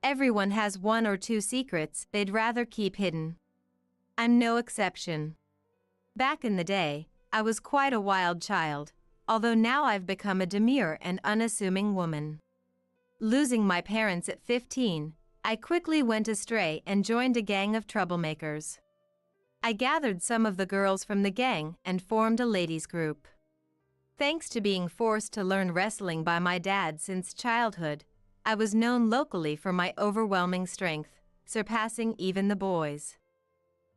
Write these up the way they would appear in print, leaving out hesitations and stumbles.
Everyone has one or two secrets they'd rather keep hidden. I'm no exception. Back in the day, I was quite a wild child, although now I've become a demure and unassuming woman. Losing my parents at 15, I quickly went astray and joined a gang of troublemakers. I gathered some of the girls from the gang and formed a ladies' group. Thanks to being forced to learn wrestling by my dad since childhood, I was known locally for my overwhelming strength, surpassing even the boys.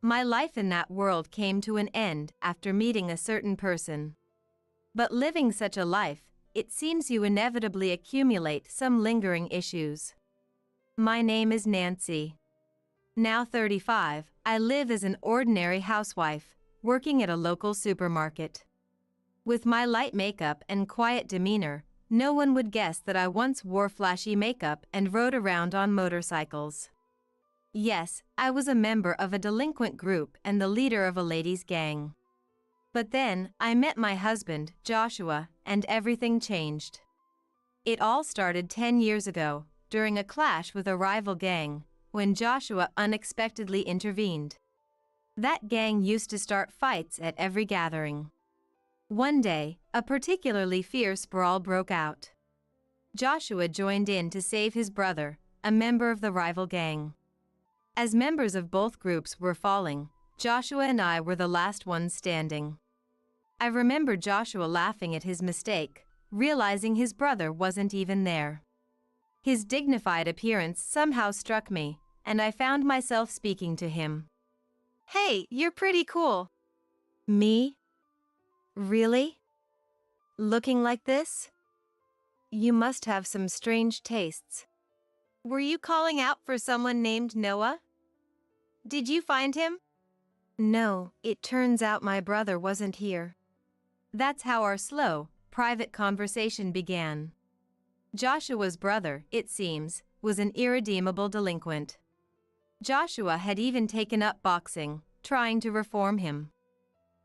My life in that world came to an end after meeting a certain person. But living such a life, it seems you inevitably accumulate some lingering issues. My name is Nancy. Now 35, I live as an ordinary housewife, working at a local supermarket. With my light makeup and quiet demeanor, no one would guess that I once wore flashy makeup and rode around on motorcycles. Yes, I was a member of a delinquent group and the leader of a ladies' gang. But then, I met my husband, Joshua, and everything changed. It all started 10 years ago, during a clash with a rival gang, when Joshua unexpectedly intervened. That gang used to start fights at every gathering. One day, a particularly fierce brawl broke out. Joshua joined in to save his brother, a member of the rival gang. As members of both groups were falling, Joshua and I were the last ones standing. I remember Joshua laughing at his mistake, realizing his brother wasn't even there. His dignified appearance somehow struck me, and I found myself speaking to him. "Hey, you're pretty cool." "Me? Really? Looking like this? You must have some strange tastes. Were you calling out for someone named Noah? Did you find him?" "No, it turns out my brother wasn't here." That's how our slow, private conversation began. Joshua's brother, it seems, was an irredeemable delinquent. Joshua had even taken up boxing, trying to reform him.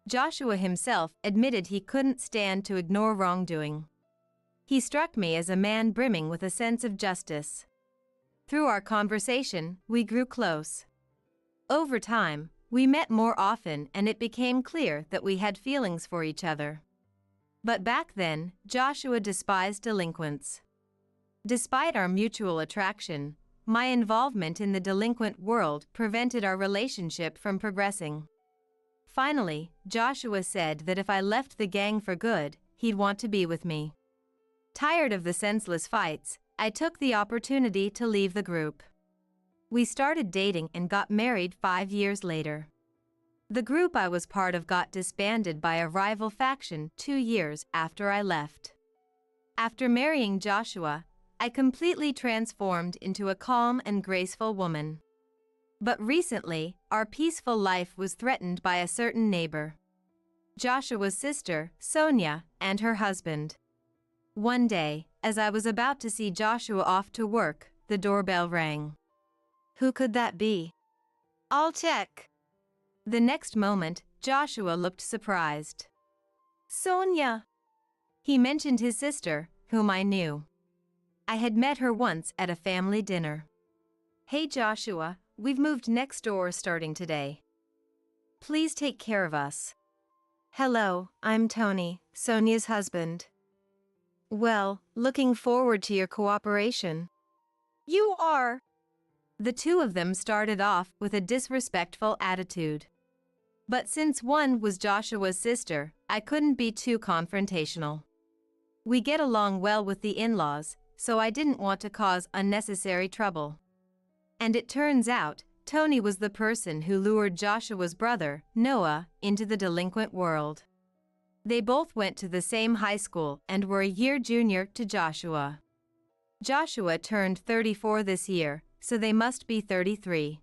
Joshua himself admitted he couldn't stand to ignore wrongdoing. He struck me as a man brimming with a sense of justice. Through our conversation, we grew close. Over time, we met more often and it became clear that we had feelings for each other. But back then, Joshua despised delinquents. Despite our mutual attraction, my involvement in the delinquent world prevented our relationship from progressing. Finally, Joshua said that if I left the gang for good, he'd want to be with me. Tired of the senseless fights, I took the opportunity to leave the group. We started dating and got married 5 years later. The group I was part of got disbanded by a rival faction 2 years after I left. After marrying Joshua, I completely transformed into a calm and graceful woman. But recently, our peaceful life was threatened by a certain neighbor. Joshua's sister, Sonia, and her husband. One day, as I was about to see Joshua off to work, the doorbell rang. Who could that be? I'll check. The next moment, Joshua looked surprised. Sonia! He mentioned his sister, whom I knew. I had met her once at a family dinner. Hey Joshua, we've moved next door starting today. Please take care of us. Hello, I'm Tony, Sonia's husband. Well, looking forward to your cooperation. You are. The two of them started off with a disrespectful attitude. But since one was Joshua's sister, I couldn't be too confrontational. We get along well with the in-laws, so I didn't want to cause unnecessary trouble. And it turns out, Tony was the person who lured Joshua's brother, Noah, into the delinquent world. They both went to the same high school and were a year junior to Joshua. Joshua turned 34 this year, so they must be 33.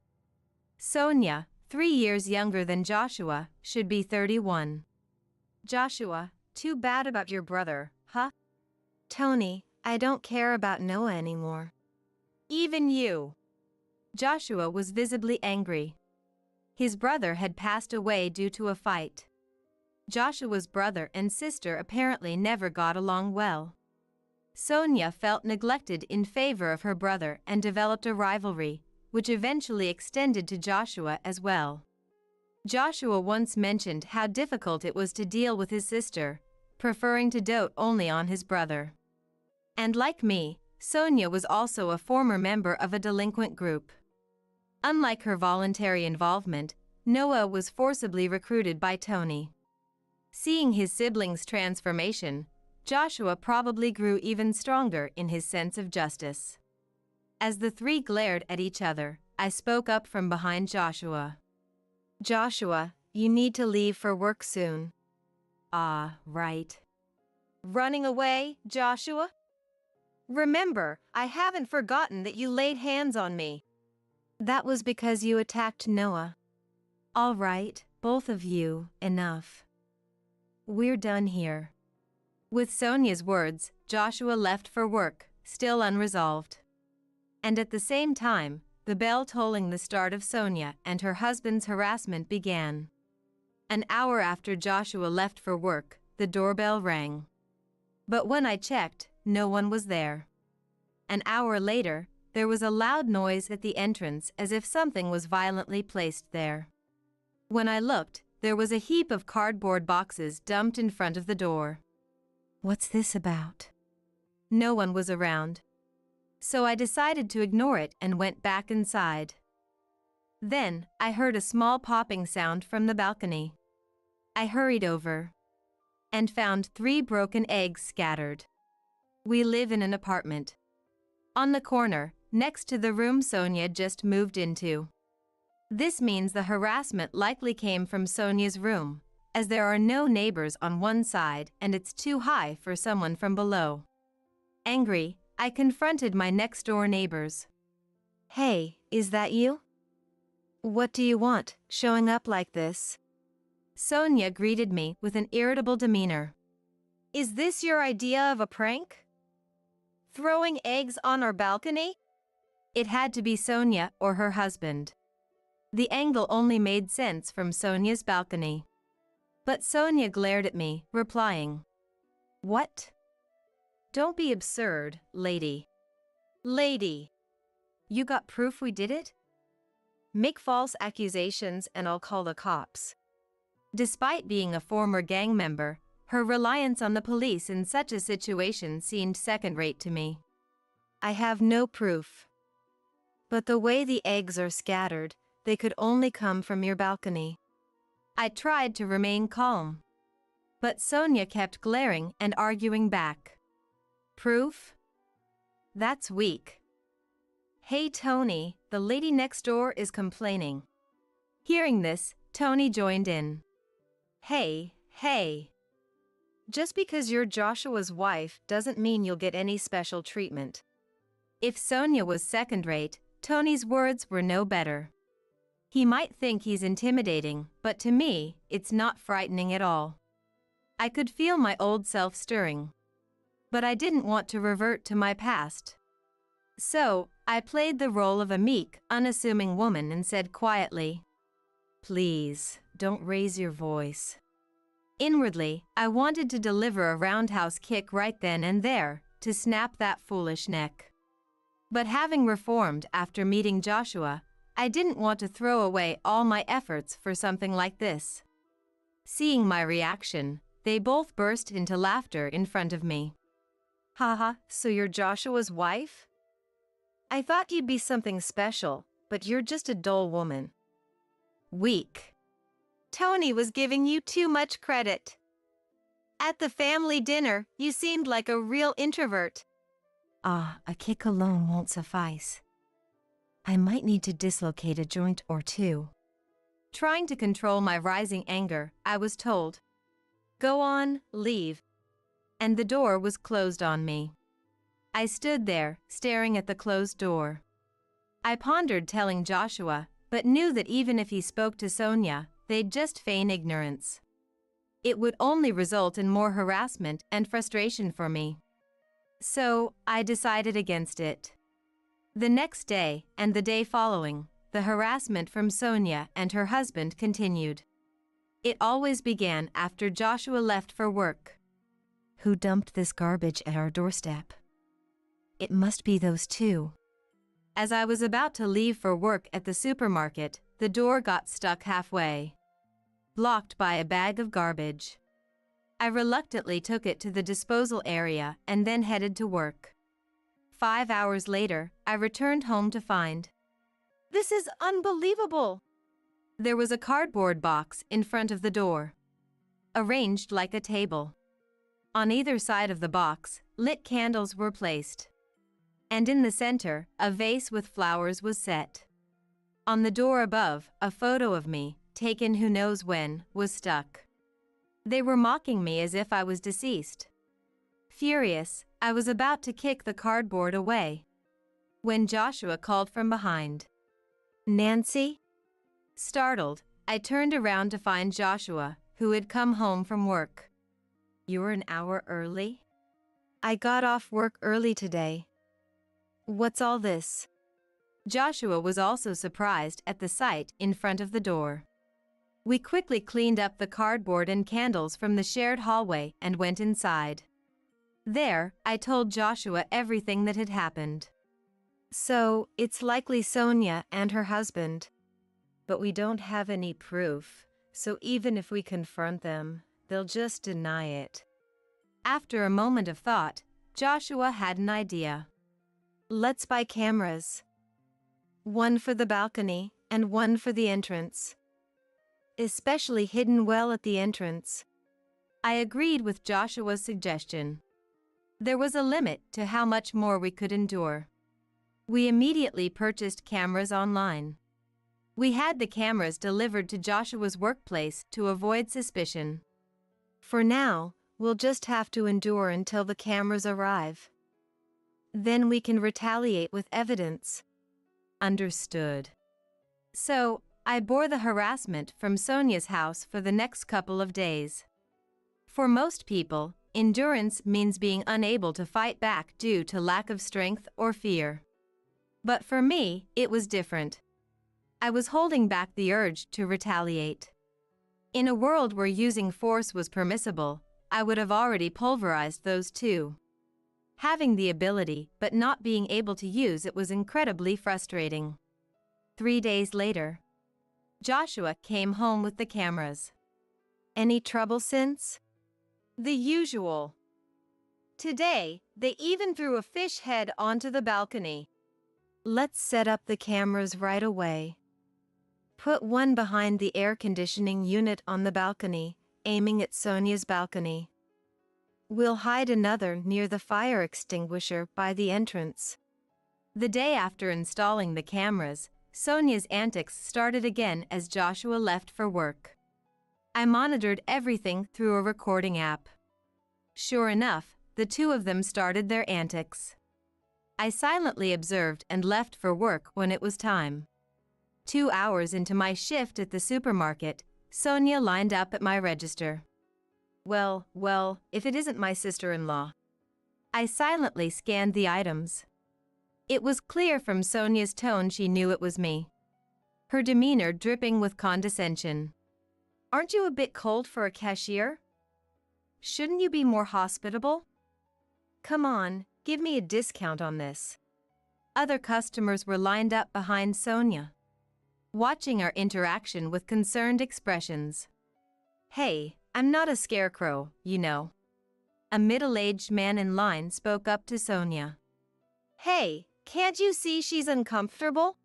Sonia, 3 years younger than Joshua, should be 31. Joshua, too bad about your brother, huh? Tony, I don't care about Noah anymore. Even you. Joshua was visibly angry. His brother had passed away due to a fight. Joshua's brother and sister apparently never got along well. Sonia felt neglected in favor of her brother and developed a rivalry, which eventually extended to Joshua as well. Joshua once mentioned how difficult it was to deal with his sister, preferring to dote only on his brother. And like me, Sonia was also a former member of a delinquent group. Unlike her voluntary involvement, Noah was forcibly recruited by Tony. Seeing his siblings' transformation, Joshua probably grew even stronger in his sense of justice. As the three glared at each other, I spoke up from behind Joshua. "Joshua, you need to leave for work soon." "Ah, right." "Running away, Joshua? Remember, I haven't forgotten that you laid hands on me." "That was because you attacked Noah." "All right, both of you, enough. We're done here." With Sonia's words, Joshua left for work, still unresolved. And at the same time, the bell tolling the start of Sonia and her husband's harassment began. An hour after Joshua left for work, the doorbell rang. But when I checked, no one was there. An hour later, there was a loud noise at the entrance as if something was violently placed there. When I looked, there was a heap of cardboard boxes dumped in front of the door. "What's this about?" No one was around. So I decided to ignore it and went back inside. Then, I heard a small popping sound from the balcony. I hurried over and found 3 broken eggs scattered. We live in an apartment on the corner, next to the room Sonia just moved into. This means the harassment likely came from Sonia's room, as there are no neighbors on one side and it's too high for someone from below. Angry, I confronted my next-door neighbors. "Hey, is that you? What do you want, showing up like this?" Sonia greeted me with an irritable demeanor. "Is this your idea of a prank? Throwing eggs on our balcony?" It had to be Sonia or her husband. The angle only made sense from Sonia's balcony. But Sonia glared at me, replying, "What? Don't be absurd, lady." "Lady, you got proof we did it? Make false accusations and I'll call the cops." Despite being a former gang member, her reliance on the police in such a situation seemed second-rate to me. "I have no proof. But the way the eggs are scattered, they could only come from your balcony." I tried to remain calm. But Sonia kept glaring and arguing back. "Proof? That's weak. Hey Tony, the lady next door is complaining." Hearing this, Tony joined in. Hey. Just because you're Joshua's wife doesn't mean you'll get any special treatment." If Sonia was second-rate, Tony's words were no better. He might think he's intimidating, but to me, it's not frightening at all. I could feel my old self stirring. But I didn't want to revert to my past. So, I played the role of a meek, unassuming woman and said quietly, "Please, don't raise your voice." Inwardly, I wanted to deliver a roundhouse kick right then and there, to snap that foolish neck. But having reformed after meeting Joshua, I didn't want to throw away all my efforts for something like this. Seeing my reaction, they both burst into laughter in front of me. "Haha, so you're Joshua's wife? I thought you'd be something special, but you're just a dull woman." Weak. Tony was giving you too much credit. At the family dinner, you seemed like a real introvert. "Ah, a kick alone won't suffice. I might need to dislocate a joint or two." Trying to control my rising anger, I was told, "Go on, leave." And the door was closed on me. I stood there, staring at the closed door. I pondered telling Joshua, but knew that even if he spoke to Sonia, they'd just feign ignorance. It would only result in more harassment and frustration for me. So, I decided against it. The next day, and the day following, the harassment from Sonia and her husband continued. It always began after Joshua left for work. "Who dumped this garbage at our doorstep?" It must be those two. As I was about to leave for work at the supermarket, the door got stuck halfway, blocked by a bag of garbage. I reluctantly took it to the disposal area and then headed to work. 5 hours later, I returned home to find, "This is unbelievable!" There was a cardboard box in front of the door, arranged like a table. On either side of the box, lit candles were placed. And in the center, a vase with flowers was set. On the door above, a photo of me, taken who knows when, was stuck. They were mocking me as if I was deceased. Furious, I was about to kick the cardboard away, when Joshua called from behind. "Nancy?" Startled, I turned around to find Joshua, who had come home from work. "You were an hour early?" "I got off work early today." "What's all this?" Joshua was also surprised at the sight in front of the door. We quickly cleaned up the cardboard and candles from the shared hallway and went inside. There, I told Joshua everything that had happened. "So, it's likely Sonia and her husband. But we don't have any proof, so even if we confront them, they'll just deny it." After a moment of thought, Joshua had an idea. "Let's buy cameras. One for the balcony and one for the entrance. Especially hidden well at the entrance." I agreed with Joshua's suggestion. There was a limit to how much more we could endure. We immediately purchased cameras online. We had the cameras delivered to Joshua's workplace to avoid suspicion. "For now, we'll just have to endure until the cameras arrive. Then we can retaliate with evidence." Understood. So, I bore the harassment from Sonia's house for the next couple of days. For most people, endurance means being unable to fight back due to lack of strength or fear. But for me, it was different. I was holding back the urge to retaliate. In a world where using force was permissible, I would have already pulverized those two. Having the ability but not being able to use it was incredibly frustrating. 3 days later, Joshua came home with the cameras. "Any trouble since?" "The usual. Today, they even threw a fish head onto the balcony." "Let's set up the cameras right away. Put one behind the air conditioning unit on the balcony, aiming at Sonia's balcony. We'll hide another near the fire extinguisher by the entrance." The day after installing the cameras, Sonia's antics started again as Joshua left for work. I monitored everything through a recording app. Sure enough, the two of them started their antics. I silently observed and left for work when it was time. 2 hours into my shift at the supermarket, Sonia lined up at my register. Well, if it isn't my sister-in-law. I silently scanned the items. It was clear from Sonia's tone she knew it was me. Her demeanor dripping with condescension. "Aren't you a bit cold for a cashier? Shouldn't you be more hospitable? Come on, give me a discount on this." Other customers were lined up behind Sonia, watching our interaction with concerned expressions. "Hey, I'm not a scarecrow, you know." A middle-aged man in line spoke up to Sonia. "Hey, can't you see she's uncomfortable?"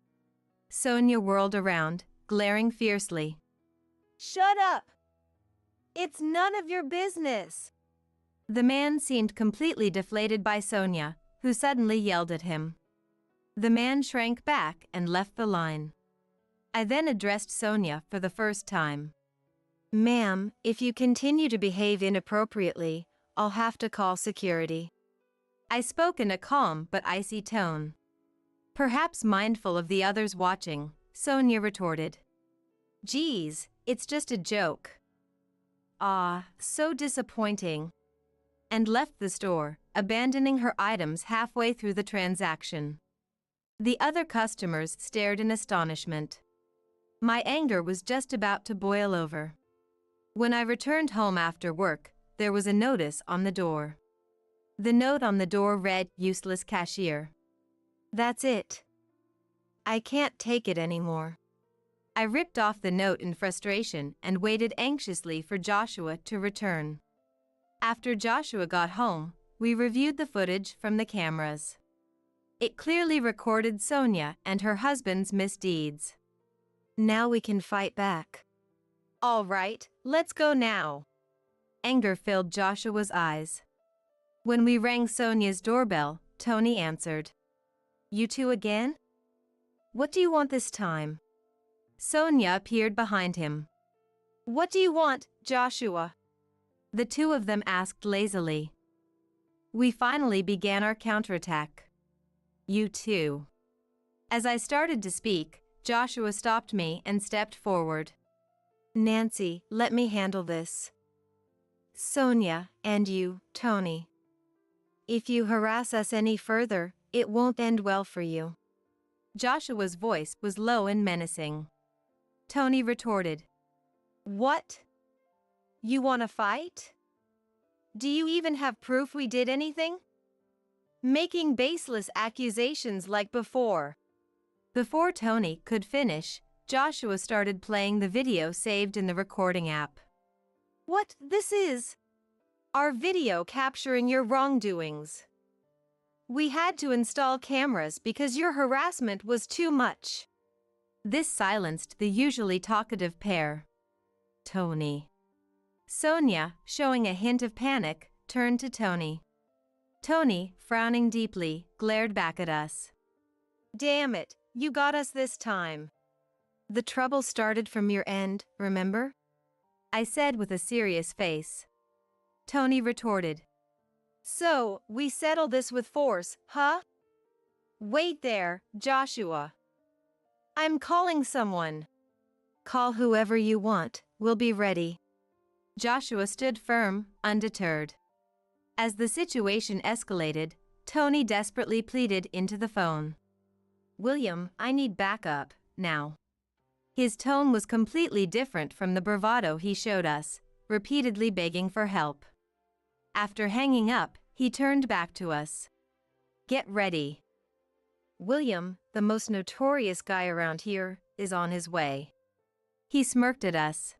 Sonia whirled around, glaring fiercely. "Shut up! It's none of your business." The man seemed completely deflated by Sonia, who suddenly yelled at him. The man shrank back and left the line. I then addressed Sonia for the first time. "Ma'am, if you continue to behave inappropriately, I'll have to call security." I spoke in a calm but icy tone. Perhaps mindful of the others watching, Sonia retorted, "Geez, it's just a joke." "Ah, so disappointing." And left the store, abandoning her items halfway through the transaction. The other customers stared in astonishment. My anger was just about to boil over. When I returned home after work, there was a notice on the door. The note on the door read, "Useless cashier." That's it. I can't take it anymore. I ripped off the note in frustration and waited anxiously for Joshua to return. After Joshua got home, we reviewed the footage from the cameras. It clearly recorded Sonia and her husband's misdeeds. Now we can fight back. All right, let's go now. Anger filled Joshua's eyes. When we rang Sonia's doorbell, Tony answered. You two again? What do you want this time? Sonia appeared behind him. What do you want, Joshua? The two of them asked lazily. We finally began our counterattack. You too. As I started to speak, Joshua stopped me and stepped forward. Nancy, let me handle this. Sonia, and you, Tony. If you harass us any further, it won't end well for you. Joshua's voice was low and menacing. Tony retorted. What? You want to fight? Do you even have proof we did anything? Making baseless accusations like before. Before Tony could finish, Joshua started playing the video saved in the recording app. What this is? Our video capturing your wrongdoings. We had to install cameras because your harassment was too much. This silenced the usually talkative pair. Tony. Sonia, showing a hint of panic, turned to Tony. Tony, frowning deeply, glared back at us. Damn it, you got us this time. The trouble started from your end, remember? I said with a serious face. Tony retorted. So, we settle this with force, huh? Wait there, Joshua. I'm calling someone. Call whoever you want, we'll be ready. Joshua stood firm, undeterred. As the situation escalated, Tony desperately pleaded into the phone. William, I need backup, now. His tone was completely different from the bravado he showed us, repeatedly begging for help. After hanging up, he turned back to us. Get ready. William, the most notorious guy around here, is on his way. He smirked at us.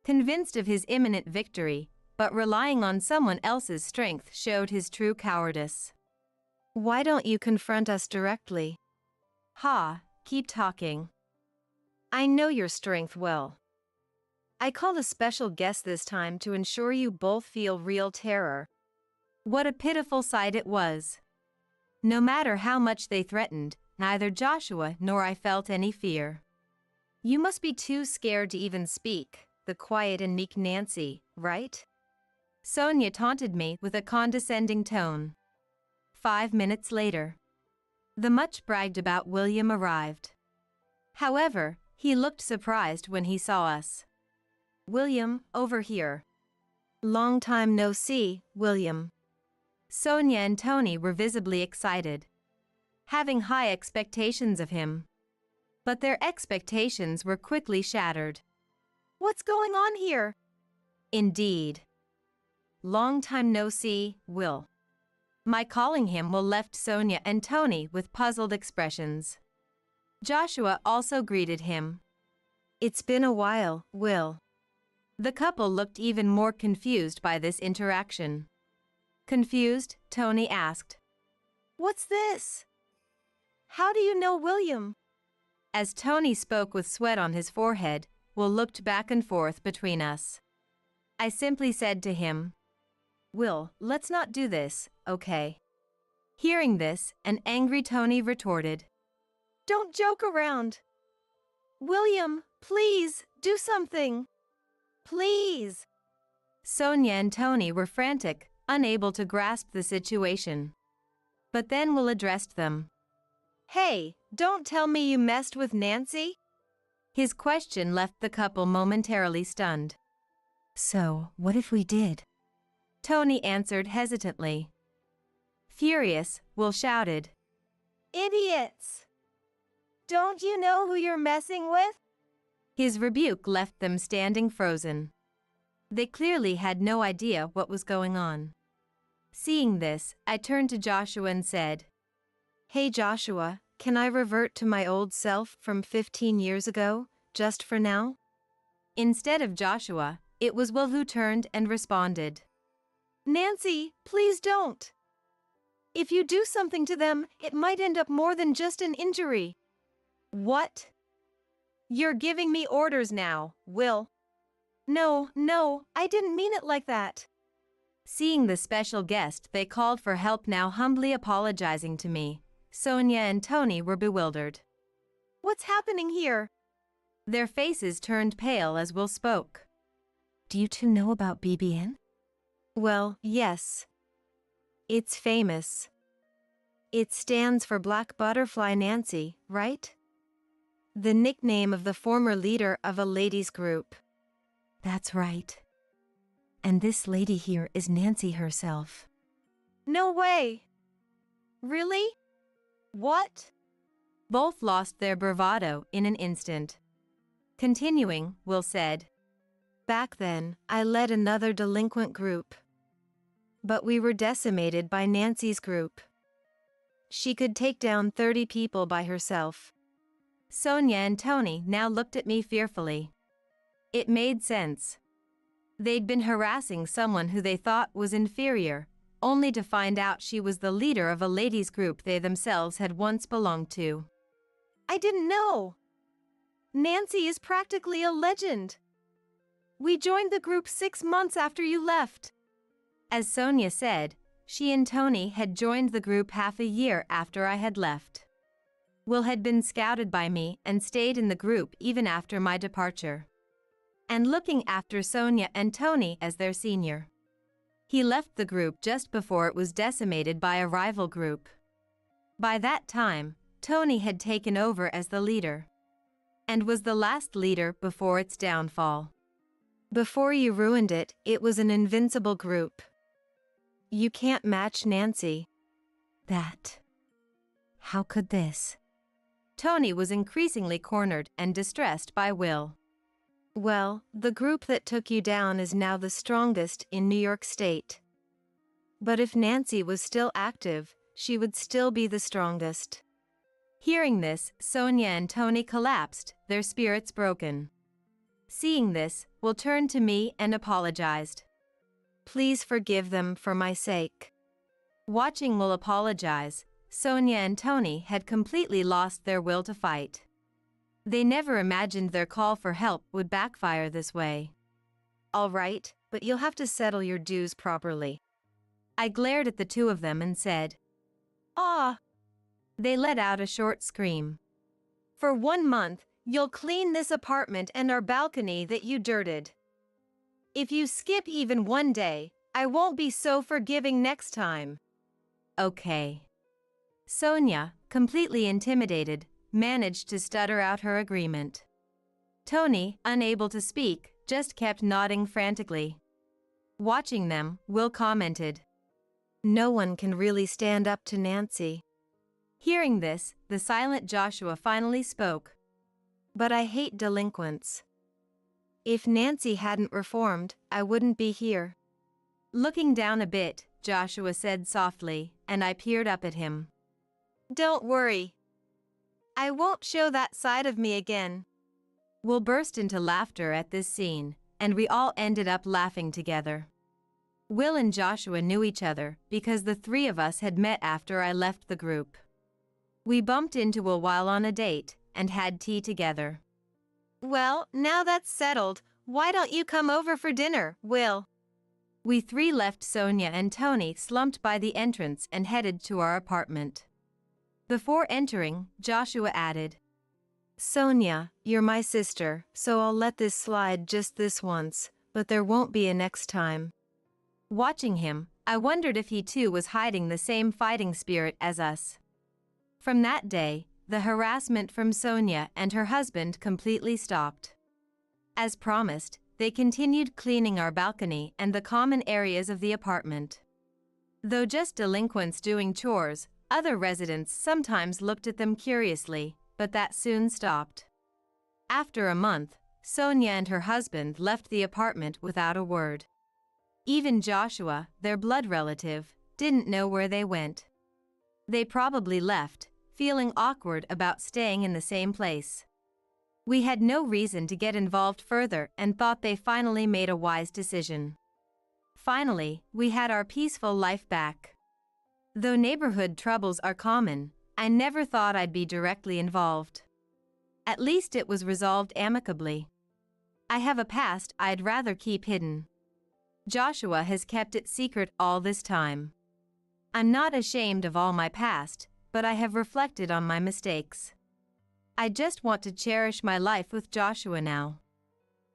Convinced of his imminent victory, but relying on someone else's strength showed his true cowardice. Why don't you confront us directly? Ha, keep talking. I know your strength well. I called a special guest this time to ensure you both feel real terror. What a pitiful sight it was. No matter how much they threatened, neither Joshua nor I felt any fear. You must be too scared to even speak, the quiet and meek Nancy, right? Sonia taunted me with a condescending tone. 5 minutes later, the much bragged about William arrived. However, he looked surprised when he saw us. William, over here. Long time no see, William. Sonia and Tony were visibly excited, having high expectations of him. But their expectations were quickly shattered. What's going on here? Indeed. Long time no see, Will. My calling him Will left Sonia and Tony with puzzled expressions. Joshua also greeted him. It's been a while, Will. The couple looked even more confused by this interaction. Confused, Tony asked. What's this? How do you know William? As Tony spoke with sweat on his forehead, Will looked back and forth between us. I simply said to him, Will, let's not do this, okay? Hearing this, an angry Tony retorted. Don't joke around. William, please, do something. Please. Sonia and Tony were frantic, unable to grasp the situation. But then Will addressed them. Hey, don't tell me you messed with Nancy? His question left the couple momentarily stunned. So, what if we did? Tony answered hesitantly. Furious, Will shouted. Idiots! Don't you know who you're messing with? His rebuke left them standing frozen. They clearly had no idea what was going on. Seeing this, I turned to Joshua and said, "Hey Joshua, can I revert to my old self from 15 years ago, just for now?" Instead of Joshua, it was Will who turned and responded, "Nancy, please don't. If you do something to them, it might end up more than just an injury." "What? You're giving me orders now, Will." No, I didn't mean it like that." Seeing the special guest they called for help now humbly apologizing to me, Sonia and Tony were bewildered. "What's happening here?" Their faces turned pale as Will spoke. "Do you two know about BBN?" "Well, yes. It's famous. It stands for Black Butterfly Nancy, right? The nickname of the former leader of a ladies' group." "That's right. And this lady here is Nancy herself." "No way. Really? What?" Both lost their bravado in an instant. Continuing, Will said, "Back then, I led another delinquent group. But we were decimated by Nancy's group. She could take down 30 people by herself." Sonia and Tony now looked at me fearfully. It made sense. They'd been harassing someone who they thought was inferior, only to find out she was the leader of a ladies' group they themselves had once belonged to. "I didn't know. Nancy is practically a legend. We joined the group 6 months after you left." As Sonia said, she and Tony had joined the group half a year after I had left. Will had been scouted by me and stayed in the group even after my departure, and looking after Sonia and Tony as their senior. He left the group just before it was decimated by a rival group. By that time, Tony had taken over as the leader, and was the last leader before its downfall. Before you ruined it, it was an invincible group. You can't match Nancy. That. How could this? Tony was increasingly cornered and distressed by Will. "Well, the group that took you down is now the strongest in New York State. But if Nancy was still active, she would still be the strongest." Hearing this, Sonia and Tony collapsed, their spirits broken. Seeing this, Will turned to me and apologized. "Please forgive them for my sake." Watching Will apologize, Sonia and Tony had completely lost their will to fight. They never imagined their call for help would backfire this way. "All right, but you'll have to settle your dues properly." I glared at the two of them and said, "Ah!" They let out a short scream. "For 1 month, you'll clean this apartment and our balcony that you dirted. If you skip even 1 day, I won't be so forgiving next time." "Okay." Sonia, completely intimidated, managed to stutter out her agreement. Tony, unable to speak, just kept nodding frantically. Watching them, Will commented, "No one can really stand up to Nancy." Hearing this, the silent Joshua finally spoke. "But I hate delinquents. If Nancy hadn't reformed, I wouldn't be here." Looking down a bit, Joshua said softly, and I peered up at him. "Don't worry. I won't show that side of me again." Will burst into laughter at this scene, and we all ended up laughing together. Will and Joshua knew each other because the three of us had met after I left the group. We bumped into Will while on a date and had tea together. "Well, now that's settled, why don't you come over for dinner, Will?" We three left Sonia and Tony slumped by the entrance and headed to our apartment. Before entering, Joshua added, "Sonia, you're my sister, so I'll let this slide just this once, but there won't be a next time." Watching him, I wondered if he too was hiding the same fighting spirit as us. From that day, the harassment from Sonia and her husband completely stopped. As promised, they continued cleaning our balcony and the common areas of the apartment. Though just delinquents doing chores, other residents sometimes looked at them curiously, but that soon stopped. After a month, Sonia and her husband left the apartment without a word. Even Joshua, their blood relative, didn't know where they went. They probably left, feeling awkward about staying in the same place. We had no reason to get involved further and thought they finally made a wise decision. Finally, we had our peaceful life back. Though neighborhood troubles are common, I never thought I'd be directly involved. At least it was resolved amicably. I have a past I'd rather keep hidden. Joshua has kept it secret all this time. I'm not ashamed of all my past, but I have reflected on my mistakes. I just want to cherish my life with Joshua now.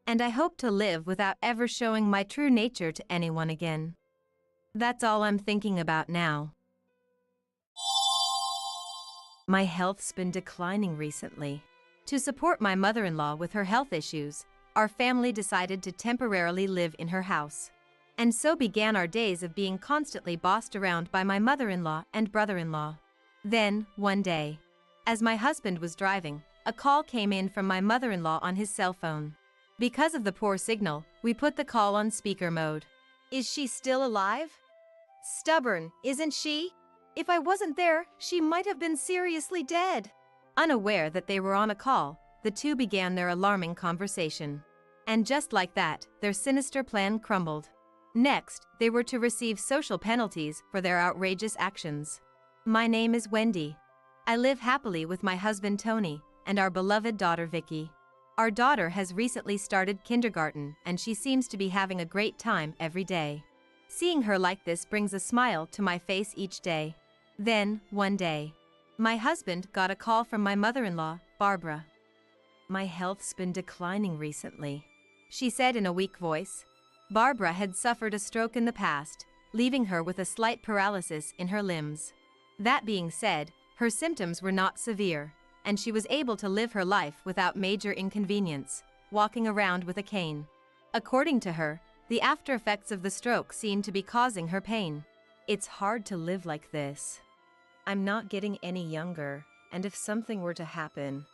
And I hope to live without ever showing my true nature to anyone again. That's all I'm thinking about now. My health's been declining recently. To support my mother-in-law with her health issues, our family decided to temporarily live in her house. And so began our days of being constantly bossed around by my mother-in-law and brother-in-law. Then, one day, as my husband was driving, a call came in from my mother-in-law on his cell phone. Because of the poor signal, we put the call on speaker mode. Is she still alive? Stubborn, isn't she? If I wasn't there, she might have been seriously dead. Unaware that they were on a call, the two began their alarming conversation. And just like that, their sinister plan crumbled. Next, they were to receive social penalties for their outrageous actions. My name is Wendy. I live happily with my husband Tony and our beloved daughter Vicky. Our daughter has recently started kindergarten and she seems to be having a great time every day. Seeing her like this brings a smile to my face each day. Then, one day, my husband got a call from my mother-in-law, Barbara. My health's been declining recently, she said in a weak voice. Barbara had suffered a stroke in the past, leaving her with a slight paralysis in her limbs. That being said, her symptoms were not severe, and she was able to live her life without major inconvenience, walking around with a cane. According to her, the after effects of the stroke seemed to be causing her pain. It's hard to live like this. I'm not getting any younger, and if something were to happen,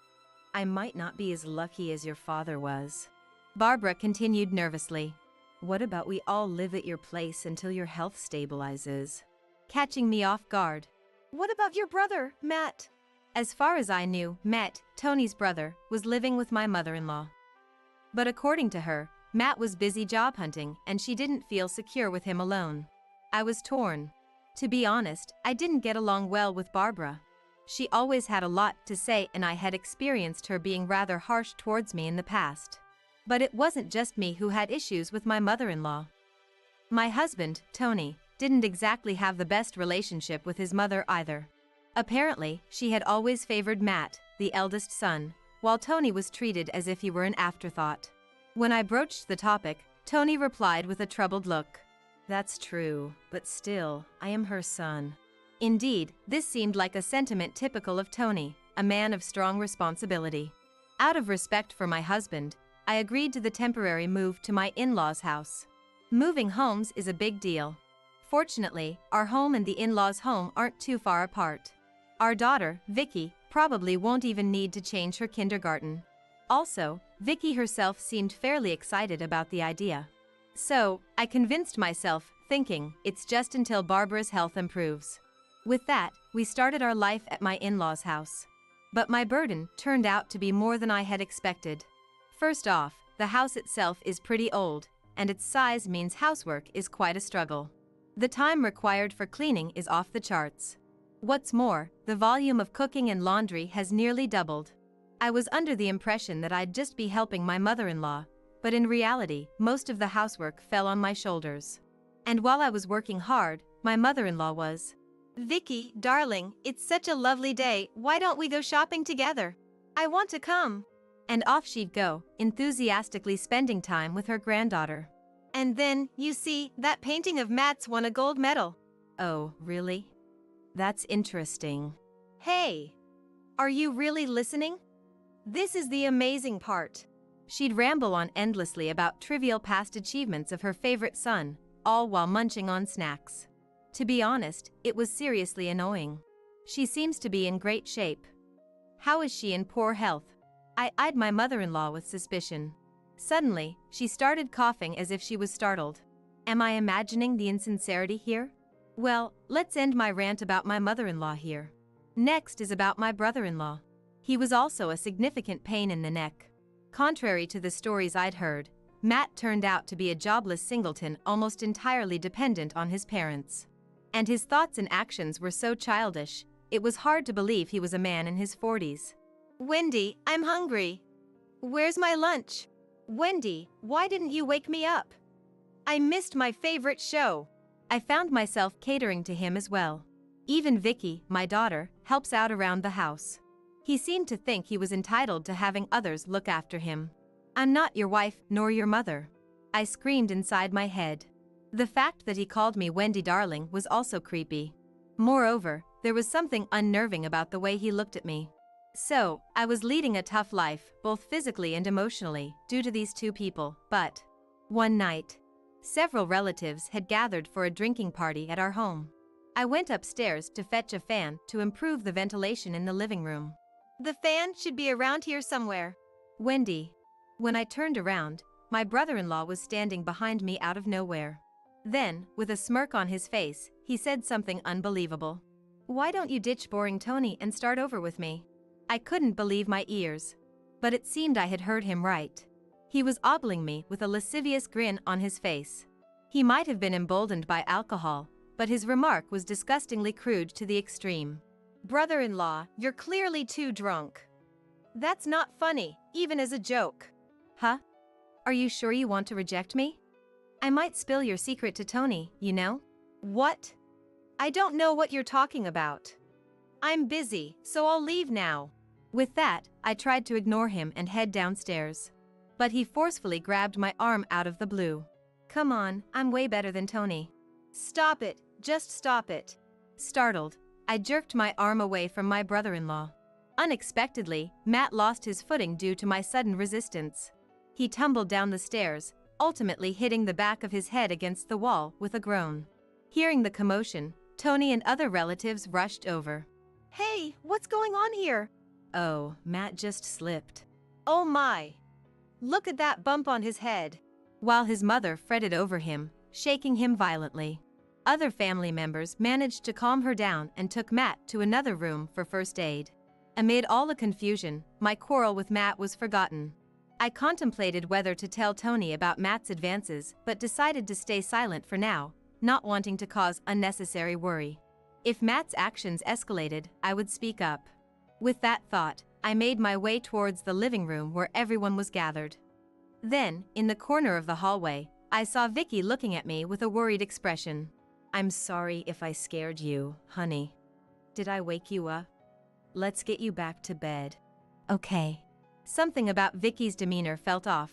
I might not be as lucky as your father was. Barbara continued nervously. What about we all live at your place until your health stabilizes? Catching me off guard. What about your brother, Matt? As far as I knew, Matt, Tony's brother, was living with my mother-in-law. But according to her, Matt was busy job hunting and she didn't feel secure with him alone. I was torn. To be honest, I didn't get along well with Barbara. She always had a lot to say and I had experienced her being rather harsh towards me in the past. But it wasn't just me who had issues with my mother-in-law. My husband, Tony, didn't exactly have the best relationship with his mother either. Apparently, she had always favored Matt, the eldest son, while Tony was treated as if he were an afterthought. When I broached the topic, Tony replied with a troubled look. That's true, but still, I am her son. Indeed, this seemed like a sentiment typical of Tony, a man of strong responsibility. Out of respect for my husband, I agreed to the temporary move to my in-laws' house. Moving homes is a big deal. Fortunately, our home and the in-laws' home aren't too far apart. Our daughter, Vicky, probably won't even need to change her kindergarten. Also, Vicky herself seemed fairly excited about the idea. So, I convinced myself, thinking, it's just until Barbara's health improves. With that, we started our life at my in-laws' house. But my burden turned out to be more than I had expected. First off, the house itself is pretty old, and its size means housework is quite a struggle. The time required for cleaning is off the charts. What's more, the volume of cooking and laundry has nearly doubled. I was under the impression that I'd just be helping my mother-in-law, but in reality, most of the housework fell on my shoulders. And while I was working hard, my mother-in-law was. Vicky, darling, it's such a lovely day, why don't we go shopping together? I want to come. And off she'd go, enthusiastically spending time with her granddaughter. And then, you see, that painting of Matt's won a gold medal. Oh, really? That's interesting. Hey! Are you really listening? This is the amazing part. She'd ramble on endlessly about trivial past achievements of her favorite son, all while munching on snacks. To be honest, it was seriously annoying. She seems to be in great shape. How is she in poor health? I eyed my mother-in-law with suspicion. Suddenly, she started coughing as if she was startled. Am I imagining the insincerity here? Well, let's end my rant about my mother-in-law here. Next is about my brother-in-law. He was also a significant pain in the neck. Contrary to the stories I'd heard, Matt turned out to be a jobless singleton almost entirely dependent on his parents. And his thoughts and actions were so childish, it was hard to believe he was a man in his 40s. Wendy, I'm hungry. Where's my lunch? Wendy, why didn't you wake me up? I missed my favorite show. I found myself catering to him as well. Even Vicky, my daughter, helps out around the house. He seemed to think he was entitled to having others look after him. I'm not your wife nor your mother. I screamed inside my head. The fact that he called me Wendy darling was also creepy. Moreover, there was something unnerving about the way he looked at me. So, I was leading a tough life, both physically and emotionally, due to these two people, but one night, several relatives had gathered for a drinking party at our home. I went upstairs to fetch a fan to improve the ventilation in the living room. The fan should be around here somewhere. Wendy. When I turned around, my brother-in-law was standing behind me out of nowhere. Then, with a smirk on his face, he said something unbelievable. Why don't you ditch boring Tony and start over with me? I couldn't believe my ears. But it seemed I had heard him right. He was ogling me with a lascivious grin on his face. He might have been emboldened by alcohol, but his remark was disgustingly crude to the extreme. Brother-in-law, you're clearly too drunk. That's not funny, even as a joke. Huh? Are you sure you want to reject me? I might spill your secret to Tony, you know? What? I don't know what you're talking about. I'm busy, so I'll leave now. With that, I tried to ignore him and head downstairs. But he forcefully grabbed my arm out of the blue. Come on, I'm way better than Tony. Stop it, just stop it. Startled, I jerked my arm away from my brother-in-law. Unexpectedly, Matt lost his footing due to my sudden resistance. He tumbled down the stairs, ultimately hitting the back of his head against the wall with a groan. Hearing the commotion, Tony and other relatives rushed over. Hey, what's going on here? Oh, Matt just slipped. Oh my. Look at that bump on his head. While his mother fretted over him, shaking him violently. Other family members managed to calm her down and took Matt to another room for first aid. Amid all the confusion, my quarrel with Matt was forgotten. I contemplated whether to tell Tony about Matt's advances but decided to stay silent for now, not wanting to cause unnecessary worry. If Matt's actions escalated, I would speak up. With that thought, I made my way towards the living room where everyone was gathered. Then, in the corner of the hallway, I saw Vicky looking at me with a worried expression. I'm sorry if I scared you, honey. Did I wake you up? Let's get you back to bed. Okay. Something about Vicky's demeanor felt off.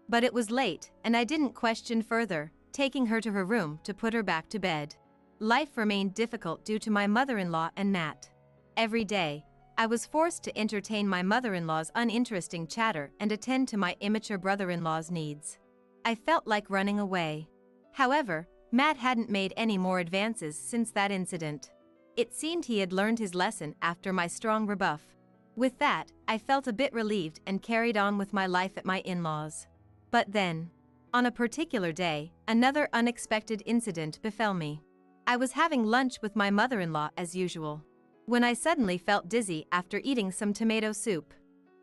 But it was late, and I didn't question further, taking her to her room to put her back to bed. Life remained difficult due to my mother-in-law and Matt. Every day, I was forced to entertain my mother-in-law's uninteresting chatter and attend to my immature brother-in-law's needs. I felt like running away. However, Matt hadn't made any more advances since that incident. It seemed he had learned his lesson after my strong rebuff. With that, I felt a bit relieved and carried on with my life at my in-laws. But then, on a particular day, another unexpected incident befell me. I was having lunch with my mother-in-law as usual, when I suddenly felt dizzy after eating some tomato soup.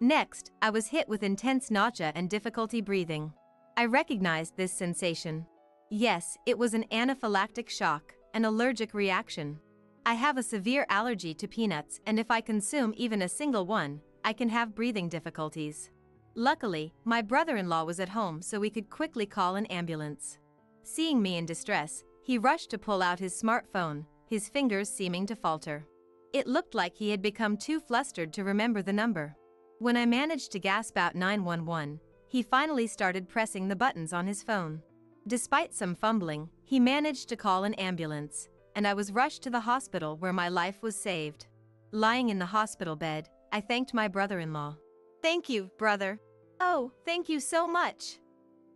Next, I was hit with intense nausea and difficulty breathing. I recognized this sensation. Yes, it was an anaphylactic shock, an allergic reaction. I have a severe allergy to peanuts, and if I consume even a single one, I can have breathing difficulties. Luckily, my brother-in-law was at home so we could quickly call an ambulance. Seeing me in distress, he rushed to pull out his smartphone, his fingers seeming to falter. It looked like he had become too flustered to remember the number. When I managed to gasp out 911, he finally started pressing the buttons on his phone. Despite some fumbling, he managed to call an ambulance, and I was rushed to the hospital where my life was saved. Lying in the hospital bed, I thanked my brother-in-law. Thank you, brother. Oh, thank you so much.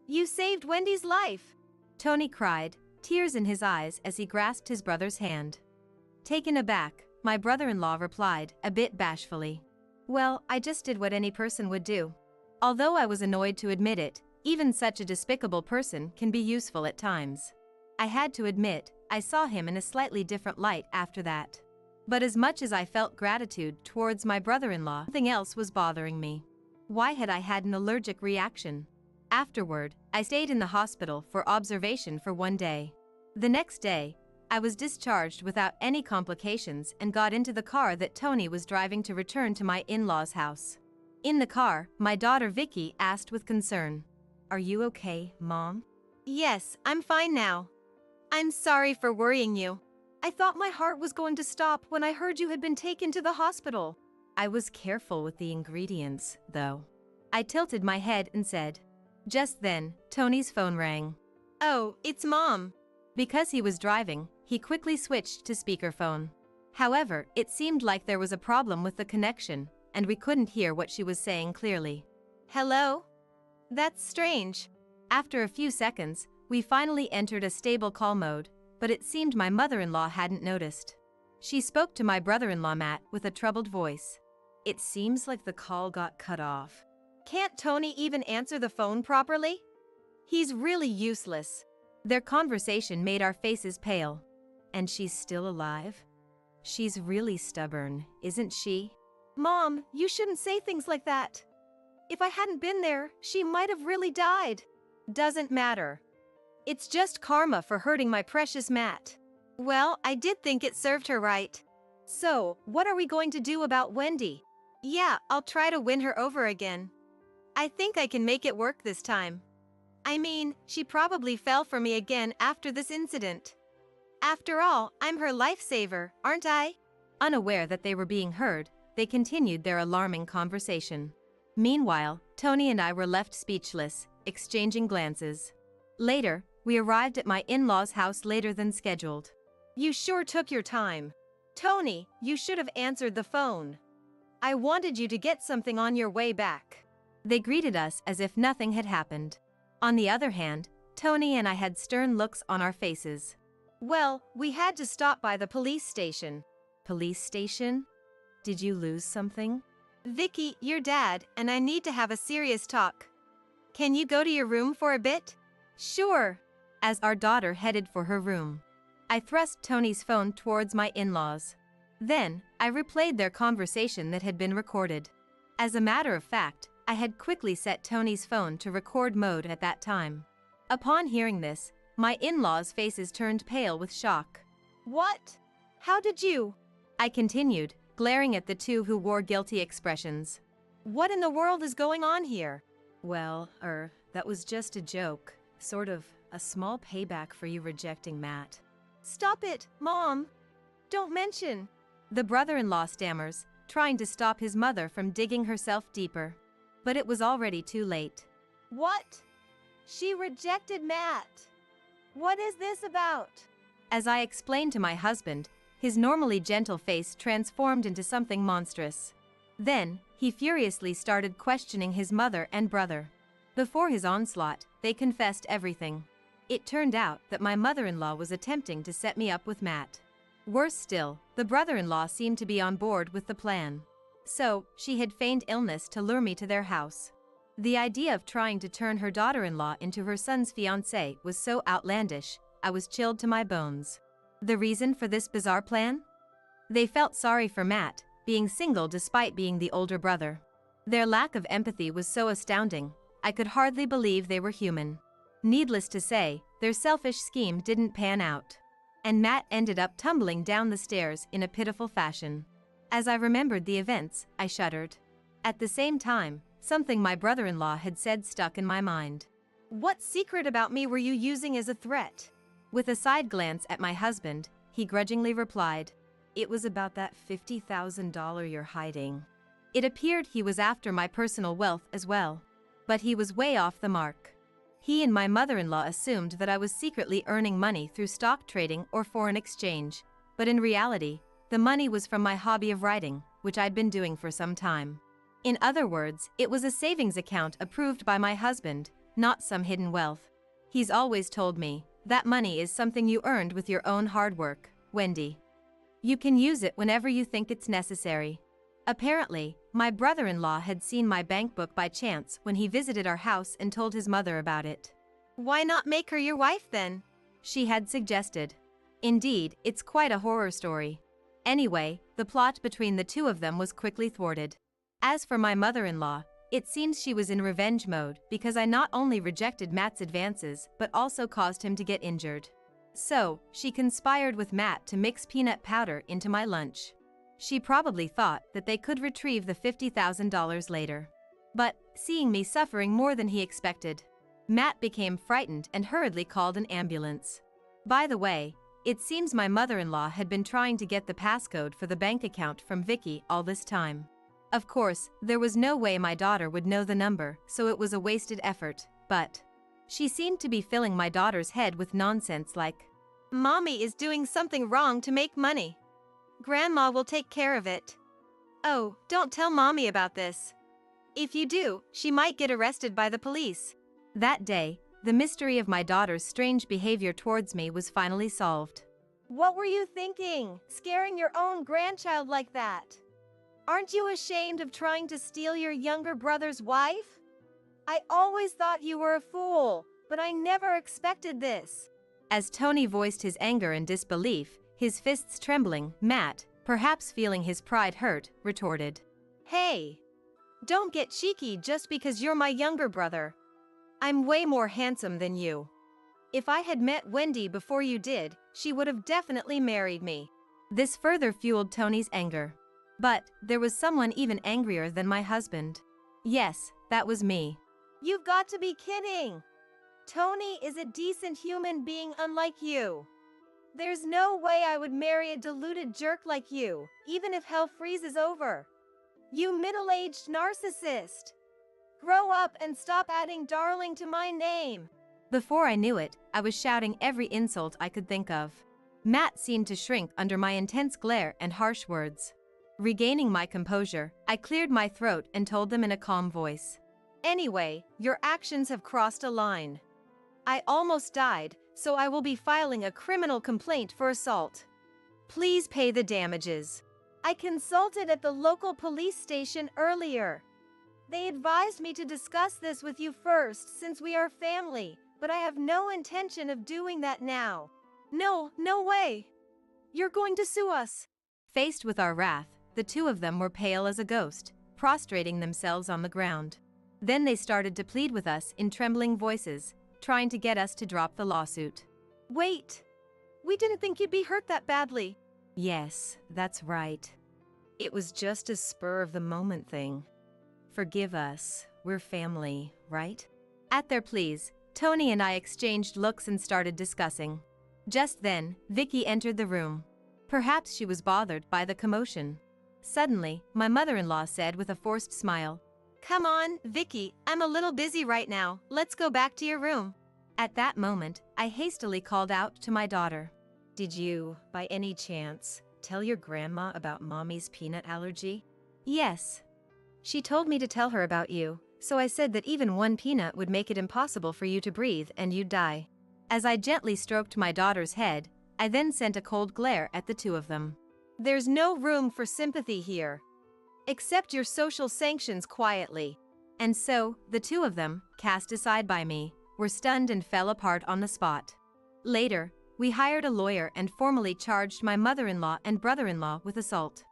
You saved Wendy's life. Tony cried, tears in his eyes as he grasped his brother's hand. Taken aback, my brother-in-law replied, a bit bashfully. Well, I just did what any person would do. Although I was annoyed to admit it, even such a despicable person can be useful at times. I had to admit, I saw him in a slightly different light after that. But as much as I felt gratitude towards my brother-in-law, something else was bothering me. Why had I had an allergic reaction? Afterward, I stayed in the hospital for observation for 1 day. The next day, I was discharged without any complications and got into the car that Tony was driving to return to my in-laws' house. In the car, my daughter Vicky asked with concern, "Are you okay, Mom?" "Yes, I'm fine now. I'm sorry for worrying you. I thought my heart was going to stop when I heard you had been taken to the hospital." I was careful with the ingredients, though. I tilted my head and said. Just then, Tony's phone rang. "Oh, it's Mom." Because he was driving, he quickly switched to speakerphone. However, it seemed like there was a problem with the connection, and we couldn't hear what she was saying clearly. "Hello? That's strange." After a few seconds, we finally entered a stable call mode, but it seemed my mother-in-law hadn't noticed. She spoke to my brother-in-law Matt with a troubled voice. "It seems like the call got cut off. Can't Tony even answer the phone properly? He's really useless." Their conversation made our faces pale. "And she's still alive? She's really stubborn, isn't she?" "Mom, you shouldn't say things like that. If I hadn't been there, she might have really died." "Doesn't matter. It's just karma for hurting my precious Matt." "Well, I did think it served her right." "So, what are we going to do about Wendy?" "Yeah, I'll try to win her over again. I think I can make it work this time. I mean, she probably fell for me again after this incident. After all, I'm her lifesaver, aren't I?" Unaware that they were being heard, they continued their alarming conversation. Meanwhile, Tony and I were left speechless, exchanging glances. Later, we arrived at my in-laws' house later than scheduled. "You sure took your time. Tony, you should have answered the phone. I wanted you to get something on your way back." They greeted us as if nothing had happened. On the other hand, Tony and I had stern looks on our faces. "Well, we had to stop by the police station." "Police station? Did you lose something?" "Vicky, your dad and I need to have a serious talk. Can you go to your room for a bit?" "Sure." As our daughter headed for her room, I thrust Tony's phone towards my in-laws. Then, I replayed their conversation that had been recorded. As a matter of fact, I had quickly set Tony's phone to record mode at that time. Upon hearing this, my in-laws' faces turned pale with shock. "What? How did you?" I continued, glaring at the two who wore guilty expressions. "What in the world is going on here?" "Well, that was just a joke. Sort of a small payback for you rejecting Matt." "Stop it, Mom. Don't mention." The brother-in-law stammers, trying to stop his mother from digging herself deeper. But it was already too late. "What? She rejected Matt. What is this about?" As I explained to my husband, his normally gentle face transformed into something monstrous. Then, he furiously started questioning his mother and brother. Before his onslaught, they confessed everything. It turned out that my mother-in-law was attempting to set me up with Matt. Worse still, the brother-in-law seemed to be on board with the plan. So, she had feigned illness to lure me to their house. The idea of trying to turn her daughter-in-law into her son's fiancé was so outlandish, I was chilled to my bones. The reason for this bizarre plan? They felt sorry for Matt, being single despite being the older brother. Their lack of empathy was so astounding, I could hardly believe they were human. Needless to say, their selfish scheme didn't pan out. And Matt ended up tumbling down the stairs in a pitiful fashion. As I remembered the events, I shuddered. At the same time, something my brother-in-law had said stuck in my mind. "What secret about me were you using as a threat?" With a side glance at my husband, he grudgingly replied, "It was about that $50,000 you're hiding." It appeared he was after my personal wealth as well. But he was way off the mark. He and my mother-in-law assumed that I was secretly earning money through stock trading or foreign exchange, but in reality, the money was from my hobby of writing, which I'd been doing for some time. In other words, it was a savings account approved by my husband, not some hidden wealth. He's always told me, that money is something you earned with your own hard work, Wendy. You can use it whenever you think it's necessary. Apparently, my brother-in-law had seen my bank book by chance when he visited our house and told his mother about it. "Why not make her your wife then?" she had suggested. Indeed, it's quite a horror story. Anyway, the plot between the two of them was quickly thwarted. As for my mother-in-law, it seems she was in revenge mode because I not only rejected Matt's advances but also caused him to get injured. So, she conspired with Matt to mix peanut powder into my lunch. She probably thought that they could retrieve the $50,000 later. But, seeing me suffering more than he expected, Matt became frightened and hurriedly called an ambulance. By the way, it seems my mother-in-law had been trying to get the passcode for the bank account from Vicky all this time. Of course, there was no way my daughter would know the number, so it was a wasted effort, but she seemed to be filling my daughter's head with nonsense like, "Mommy is doing something wrong to make money. Grandma will take care of it. Oh, don't tell Mommy about this. If you do, she might get arrested by the police." That day, the mystery of my daughter's strange behavior towards me was finally solved. What were you thinking, scaring your own grandchild like that? Aren't you ashamed of trying to steal your younger brother's wife? I always thought you were a fool, but I never expected this. As Tony voiced his anger and disbelief, his fists trembling, Matt, perhaps feeling his pride hurt, retorted, "Hey, don't get cheeky just because you're my younger brother. I'm way more handsome than you. If I had met Wendy before you did, she would have definitely married me." This further fueled Tony's anger. But there was someone even angrier than my husband. Yes, that was me. You've got to be kidding. Tony is a decent human being unlike you. There's no way I would marry a deluded jerk like you, even if hell freezes over. You middle-aged narcissist. Grow up and stop adding darling to my name. Before I knew it, I was shouting every insult I could think of. Matt seemed to shrink under my intense glare and harsh words. Regaining my composure, I cleared my throat and told them in a calm voice, "Anyway, your actions have crossed a line. I almost died, so I will be filing a criminal complaint for assault. Please pay the damages. I consulted at the local police station earlier. They advised me to discuss this with you first since we are family, but I have no intention of doing that now." No way. You're going to sue us." Faced with our wrath, the two of them were pale as a ghost, prostrating themselves on the ground. Then they started to plead with us in trembling voices, trying to get us to drop the lawsuit. "Wait, we didn't think you'd be hurt that badly." "Yes, that's right. It was just a spur-of-the-moment thing. Forgive us, we're family, right?" At their pleas, Tony and I exchanged looks and started discussing. Just then, Vicky entered the room. Perhaps she was bothered by the commotion. Suddenly, my mother-in-law said with a forced smile, "Come on, Vicky, I'm a little busy right now. Let's go back to your room." At that moment, I hastily called out to my daughter, "Did you, by any chance, tell your grandma about Mommy's peanut allergy?" "Yes. She told me to tell her about you, so I said that even one peanut would make it impossible for you to breathe and you'd die." As I gently stroked my daughter's head, I then sent a cold glare at the two of them. "There's no room for sympathy here. Accept your social sanctions quietly." And so, the two of them, cast aside by me, were stunned and fell apart on the spot. Later, we hired a lawyer and formally charged my mother-in-law and brother-in-law with assault.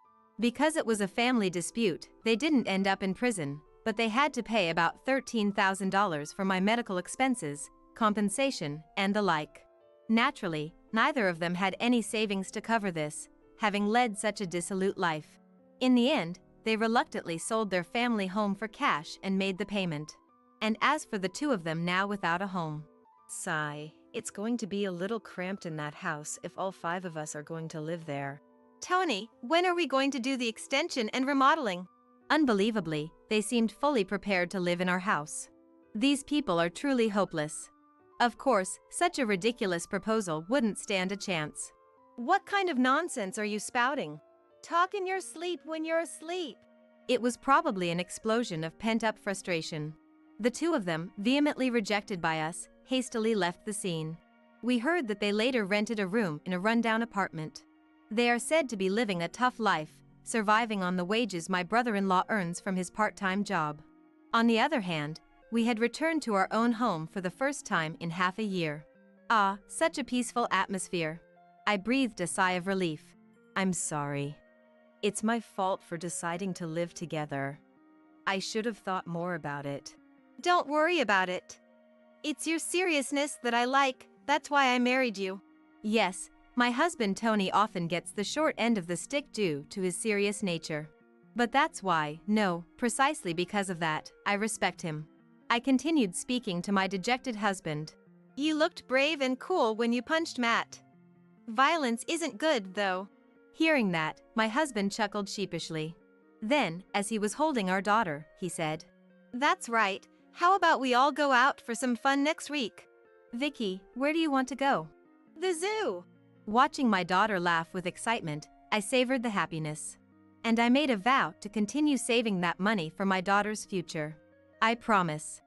Because it was a family dispute, they didn't end up in prison, but they had to pay about $13,000 for my medical expenses, compensation, and the like. Naturally, neither of them had any savings to cover this, having led such a dissolute life. In the end, they reluctantly sold their family home for cash and made the payment. And as for the two of them now without a home. Sigh, it's going to be a little cramped in that house if all 5 of us are going to live there. Tony, when are we going to do the extension and remodeling? Unbelievably, they seemed fully prepared to live in our house. These people are truly hopeless. Of course, such a ridiculous proposal wouldn't stand a chance. What kind of nonsense are you spouting? Talk in your sleep when you're asleep. It was probably an explosion of pent-up frustration. The two of them, vehemently rejected by us, hastily left the scene. We heard that they later rented a room in a rundown apartment. They are said to be living a tough life, surviving on the wages my brother-in-law earns from his part-time job. On the other hand, we had returned to our own home for the first time in half a year. Ah, such a peaceful atmosphere. I breathed a sigh of relief. I'm sorry. It's my fault for deciding to live together. I should have thought more about it. Don't worry about it. It's your seriousness that I like, that's why I married you. Yes, my husband Tony often gets the short end of the stick due to his serious nature. But that's why, no, precisely because of that, I respect him. I continued speaking to my dejected husband. You looked brave and cool when you punched Matt. Violence isn't good, though. Hearing that, my husband chuckled sheepishly. Then, as he was holding our daughter, he said, That's right, how about we all go out for some fun next week? Vicky, where do you want to go? The zoo. Watching my daughter laugh with excitement, I savored the happiness. And I made a vow to continue saving that money for my daughter's future. I promise.